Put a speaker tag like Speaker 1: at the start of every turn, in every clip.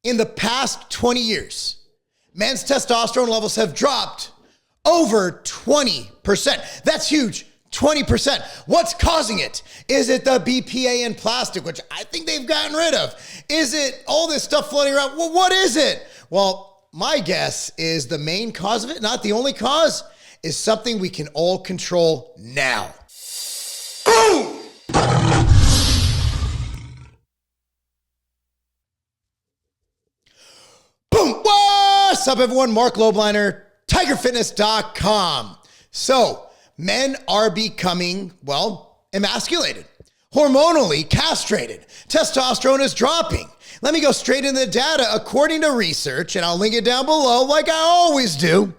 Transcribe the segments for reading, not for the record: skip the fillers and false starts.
Speaker 1: in the past 20 years, men's testosterone levels have dropped over 20%. That's huge. 20%. What's causing it? Is it the BPA in plastic, which I think they've gotten rid of? Is it all this stuff floating around? Well, what is it? Well, my guess is the main cause of it, not the only cause, is something we can all control now. Boom! Boom! What's up, everyone? Marc Lobliner, tigerfitness.com. So, men are becoming, well, emasculated, hormonally castrated. Testosterone is dropping. Let me go straight into the data. According to research, and I'll link it down below like I always do,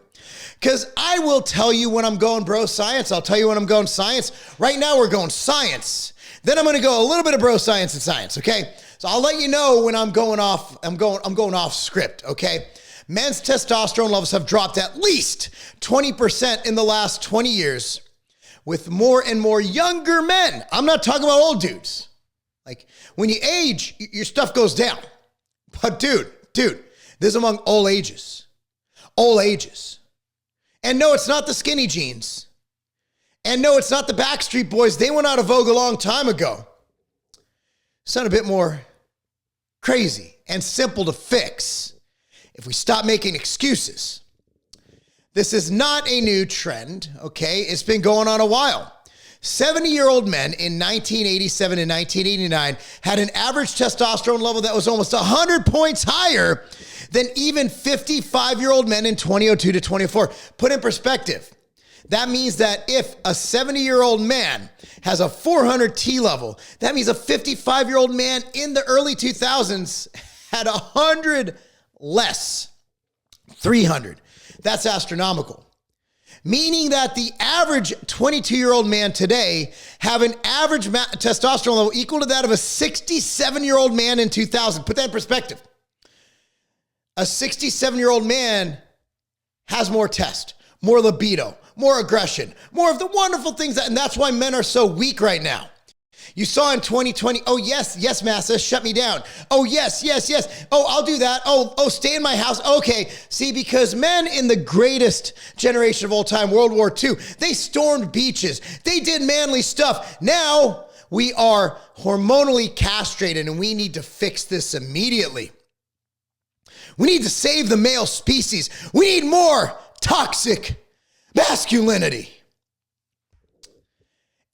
Speaker 1: because I will tell you when I'm going bro science. I'll tell you when I'm going science. Right now, we're going science. Then I'm going to go a little bit of bro science and science, okay? So I'll let you know when I'm going off script, okay? Men's testosterone levels have dropped at least 20% in the last 20 years with more and more younger men. I'm not talking about old dudes. Like when you age, your stuff goes down. But dude, this is among all ages. All ages. And no, it's not the skinny jeans. And no, it's not the Backstreet Boys. They went out of vogue a long time ago. Sound a bit more crazy and simple to fix if we stop making excuses. This is not a new trend, okay? It's been going on a while. 70-year-old men in 1987 and 1989 had an average testosterone level that was almost 100 points higher than even 55-year-old men in 2002 to 2004. Put in perspective, that means that if a 70-year-old man has a 400 T level, that means a 55-year-old man in the early 2000s had 100 less, 300. That's astronomical. Meaning that the average 22-year-old man today have an average testosterone level equal to that of a 67-year-old man in 2000. Put that in perspective. A 67-year-old man has more test, more libido, more aggression, more of the wonderful things and that's why men are so weak right now. You saw in 2020, oh, yes, massa, shut me down. Oh, yes. Oh, I'll do that. Oh, stay in my house. Okay. See, because men in the greatest generation of all time, World War II, they stormed beaches. They did manly stuff. Now we are hormonally castrated and we need to fix this immediately. We need to save the male species. We need more toxic masculinity.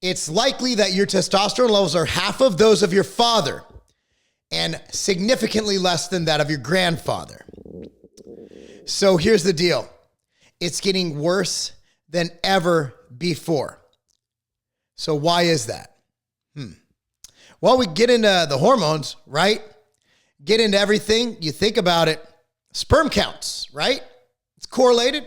Speaker 1: It's likely that your testosterone levels are half of those of your father and significantly less than that of your grandfather. So here's the deal. It's getting worse than ever before. So why is that? Well, we get into the hormones, right? Get into everything. You think about it. Sperm counts, right? It's correlated.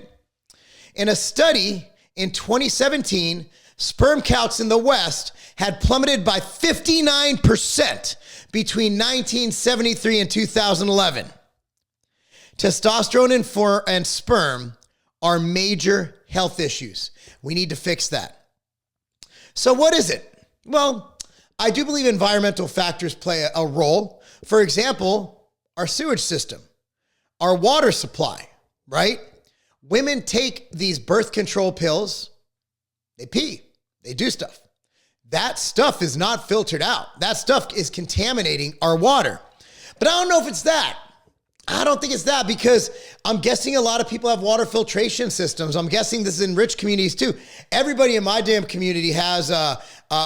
Speaker 1: In a study in 2017, sperm counts in the West had plummeted by 59% between 1973 and 2011. Testosterone and sperm are major health issues. We need to fix that. So what is it? Well, I do believe environmental factors play a role. For example, our sewage system, our water supply, right? Women take these birth control pills, they pee. They do stuff. That stuff is not filtered out. That stuff is contaminating our water. But I don't know if it's that. I don't think it's that because I'm guessing a lot of people have water filtration systems. I'm guessing this is in rich communities too. Everybody in my damn community has a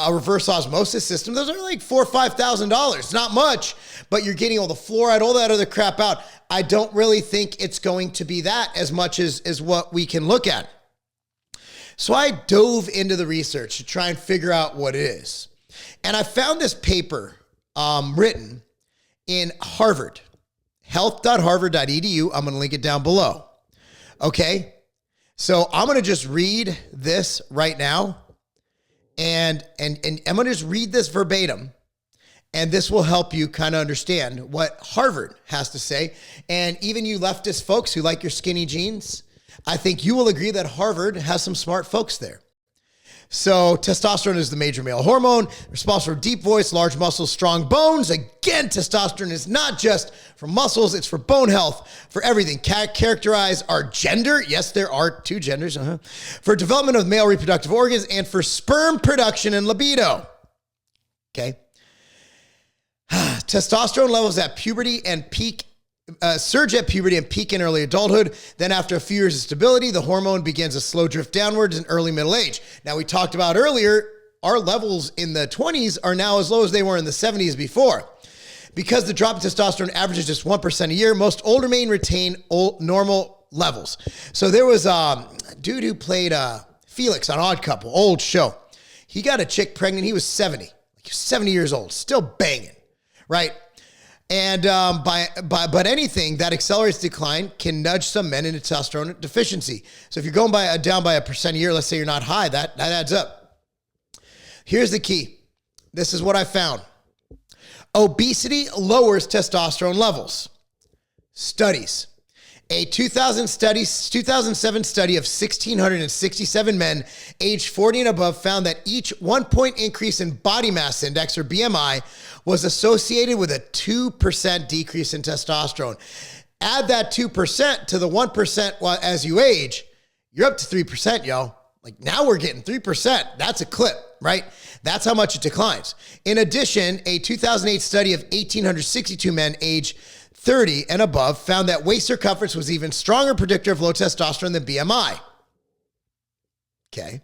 Speaker 1: reverse osmosis system. Those are like $4,000 or $5,000. Not much, but you're getting all the fluoride, all that other crap out. I don't really think it's going to be that as much as what we can look at. So I dove into the research to try and figure out what it is. And I found this paper written in Harvard, health.harvard.edu. I'm going to link it down below. Okay. So I'm going to just read this right now. And I'm going to just read this verbatim. And this will help you kind of understand what Harvard has to say. And even you leftist folks who like your skinny jeans, I think you will agree that Harvard has some smart folks there. So testosterone is the major male hormone responsible for deep voice, large muscles, strong bones. Again, testosterone is not just for muscles, it's for bone health, for everything. Characterize our gender. Yes, there are two genders. For development of male reproductive organs and for sperm production and libido. Okay. Testosterone levels at puberty and peak surge at puberty and peak in early adulthood. Then after a few years of stability, the hormone begins a slow drift downwards in early middle age. Now, we talked about earlier, our levels in the 20s are now as low as they were in the 70s before. Because the drop in testosterone averages just 1% a year, most older men retain normal levels. So there was a dude who played Felix on Odd Couple, old show. He got a chick pregnant. He was 70. He was 70 years old, still banging, right? And but anything that accelerates decline can nudge some men into testosterone deficiency. So if you're going down by 1% a year, let's say you're not high, that adds up. Here's the key. This is what I found. Obesity lowers testosterone levels. Studies. A 2007 study of 1,667 men aged 40 and above found that each 1 point increase in body mass index, or BMI, was associated with a 2% decrease in testosterone. Add that 2% to the 1% as you age, you're up to 3%, yo. Like, now we're getting 3%. That's a clip, right? That's how much it declines. In addition, a 2008 study of 1,862 men aged 30 and above found that waist circumference was even stronger predictor of low testosterone than BMI. Okay.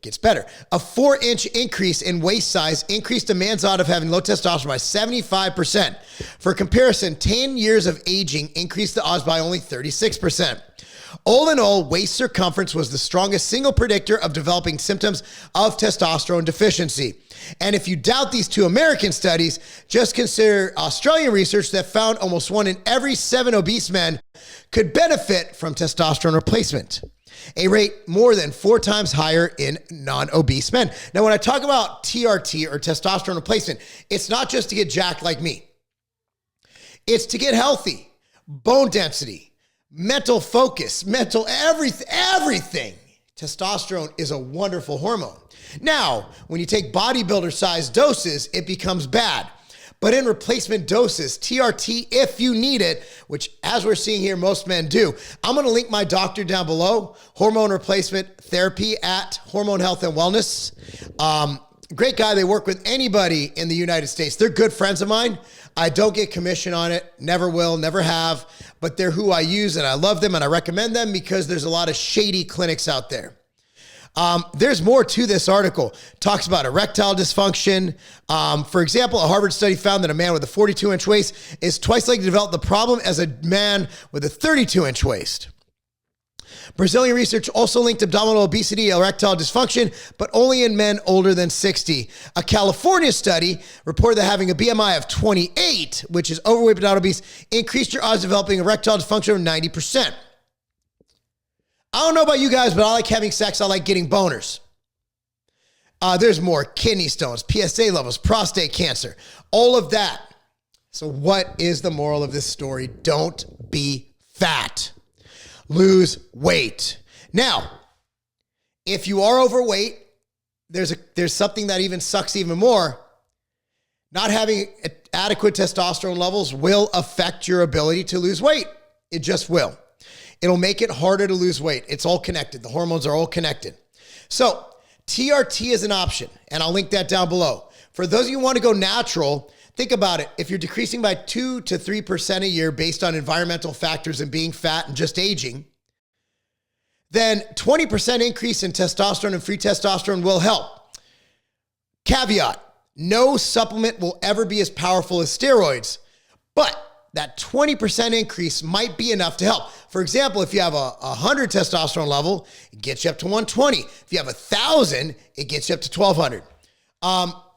Speaker 1: Gets better. A 4-inch increase in waist size increased a man's odds of having low testosterone by 75%. For comparison, 10 years of aging increased the odds by only 36%. All in all, waist circumference was the strongest single predictor of developing symptoms of testosterone deficiency. And if you doubt these two American studies, just consider Australian research that found almost 1 in every 7 obese men could benefit from testosterone replacement, a rate more than 4 times higher in non-obese men. Now, when I talk about TRT, or testosterone replacement, it's not just to get jacked like me. It's to get healthy, bone density, mental focus, everything. Testosterone is a wonderful hormone. Now, when you take bodybuilder-sized doses, it becomes bad. But in replacement doses, TRT, if you need it, which as we're seeing here, most men do, I'm going to link my doctor down below, hormone replacement therapy at Hormone Health and Wellness. Great guy. They work with anybody in the United States. They're good friends of mine. I don't get commission on it. Never will, never have. But they're who I use, and I love them, and I recommend them because there's a lot of shady clinics out there. There's more to this article. Talks about erectile dysfunction. For example, a Harvard study found that a man with a 42-inch waist is twice likely to develop the problem as a man with a 32-inch waist. Brazilian research also linked abdominal obesity, erectile dysfunction, but only in men older than 60. A California study reported that having a BMI of 28, which is overweight but not obese, increased your odds of developing erectile dysfunction of 90%. I don't know about you guys, but I like having sex. I like getting boners. There's more: kidney stones, PSA levels, prostate cancer, all of that. So what is the moral of this story? Don't be fat. Lose weight. Now, if you are overweight, there's something that even sucks even more. Not having adequate testosterone levels will affect your ability to lose weight. It just will. It'll make it harder to lose weight. It's all connected. The hormones are all connected. So TRT is an option, and I'll link that down below. For those of you who want to go natural, think about it. If you're decreasing by 2 to 3% a year based on environmental factors and being fat and just aging, then 20% increase in testosterone and free testosterone will help. Caveat: no supplement will ever be as powerful as steroids, but that 20% increase might be enough to help. For example, if you have a 100 testosterone level, it gets you up to 120. If you have 1,000, it gets you up to 1,200.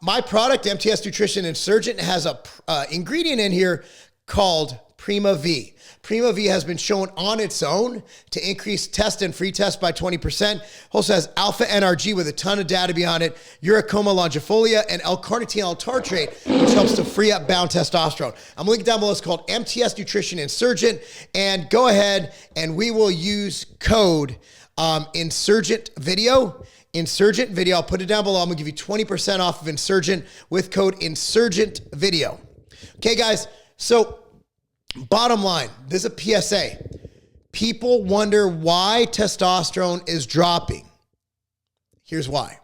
Speaker 1: My product, MTS Nutrition Insurgent, has a ingredient in here called Prima V. Prima V has been shown on its own to increase test and free test by 20%. Also has alpha NRG with a ton of data behind it, Uricoma longifolia, and L-carnitine L-tartrate, which helps to free up bound testosterone. I'm linking down below. It's called MTS Nutrition Insurgent. And go ahead and we will use code Insurgent Video Insurgent Video. I'll put it down below. I'm gonna give you 20% off of Insurgent with code Insurgent Video. Okay, guys, so bottom line, this is a PSA. People wonder why testosterone is dropping. Here's why.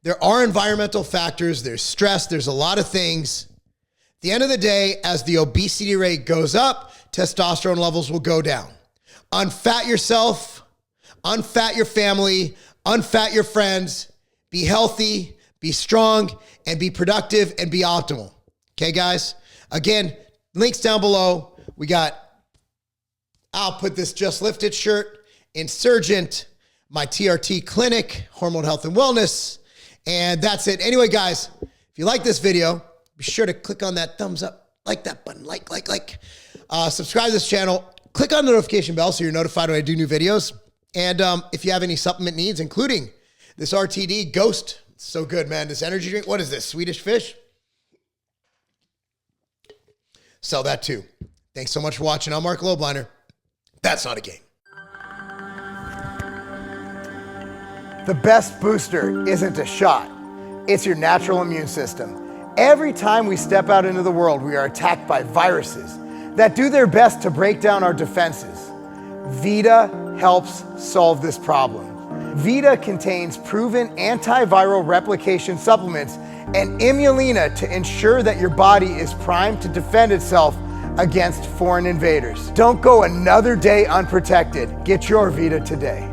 Speaker 1: There are environmental factors, there's stress, there's a lot of things. At the end of the day, as the obesity rate goes up, testosterone levels will go down. Unfat yourself, unfat your family, unfat your friends, be healthy, be strong, and be productive and be optimal. Okay, guys? Again, links down below. We got, I'll put this Just Lifted shirt, Insurgent, my TRT clinic, hormone health and wellness, and that's it. Anyway, guys, if you like this video, be sure to click on that thumbs up, like that button, like. Subscribe to this channel, click on the notification bell so you're notified when I do new videos. And if you have any supplement needs, including this RTD Ghost, it's so good, man. This energy drink, what is this, Swedish fish? Sell that too. Thanks so much for watching. I'm Marc Lobliner. That's not a game. The best booster isn't a shot. It's your natural immune system. Every time we step out into the world, we are attacked by viruses that do their best to break down our defenses. Vita helps solve this problem. Vita contains proven antiviral replication supplements and Imulina to ensure that your body is primed to defend itself against foreign invaders. Don't go another day unprotected. Get your Vita today.